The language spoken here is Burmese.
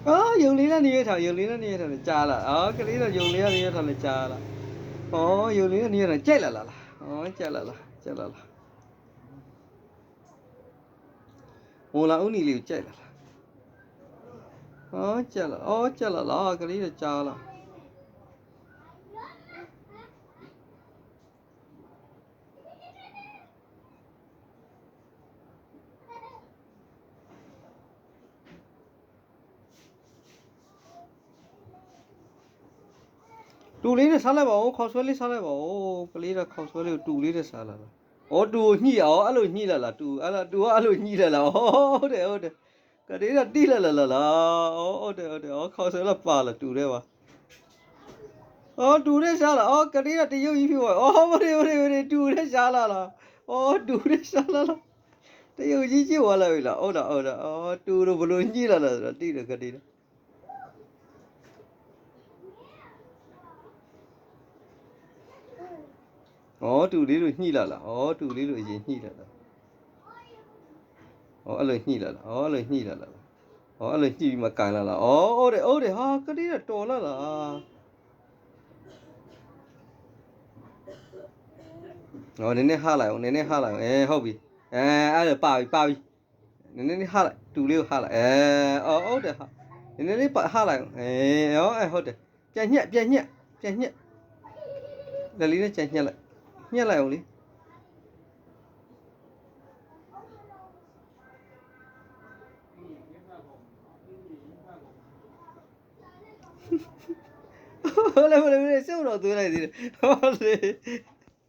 用力了你也唱，用力了你也唱，加了啊，这里头用力了你也唱的加了，用力了你也唱，加了，加了，加了，我那屋里有加了，加了，加了啦，这里头加了。တူလေးနဲ့စားလိုက်ပါဦးခေါက်ဆွဲလေးစားလိုက်ပါဦးကလေးကခေါက်ဆွဲလေးကိုတူလေးနဲ့စားလာလားတူညှိအောင်အဲ့လိုညှိလာလားတူအဲ့လိုအဲ့လိုညှိလာလားဟုတ်တယ်ကလေးကတိလာလားဟုတ်တယ်ခေါက်ဆွဲလာပါလားတူတယ်ပါတူနဲ့စားလားကလေးကတရုပ်ကြီးဖြစ်သွားမလေးတူနဲ့စားလာလားတူနဲ့စားလာလားတရုပ်ကြီးဖြစ်သွားလာပြီလားဟုတ်တာတူတော့ဘလို့ညှိလာလားဆိုတော့တိတယ်ကလေးတူလေးလိုညှိလာလားတူလေးလိုအရင်ညှိလာလားအဲ့လိုညှိလာလားအဲ့လိုညှိလာလားအဲ့လိုညှိပြီးမှကန်လာလားဟုတ်တယ်ဟာကလေးကတော်လာလားနည်းနည်းဟားလိုက်အောင်ဟုတ်ပြီအဲ့ဒါပါပြီနည်းနည်းဟားလိုက်တူလေးကိုဟားလိုက်ဟုတ်တယ်ဟာနည်းနည်းလေးဟားလိုက်အောင်ဟုတ်တယ်ပြန်ညက်လက်လေးနဲ့ကြံညက်လိုက်အောင်လေဟုတ်လေစုံတော့သွေးလိုက်သေးတယ်ဟုတ်လေ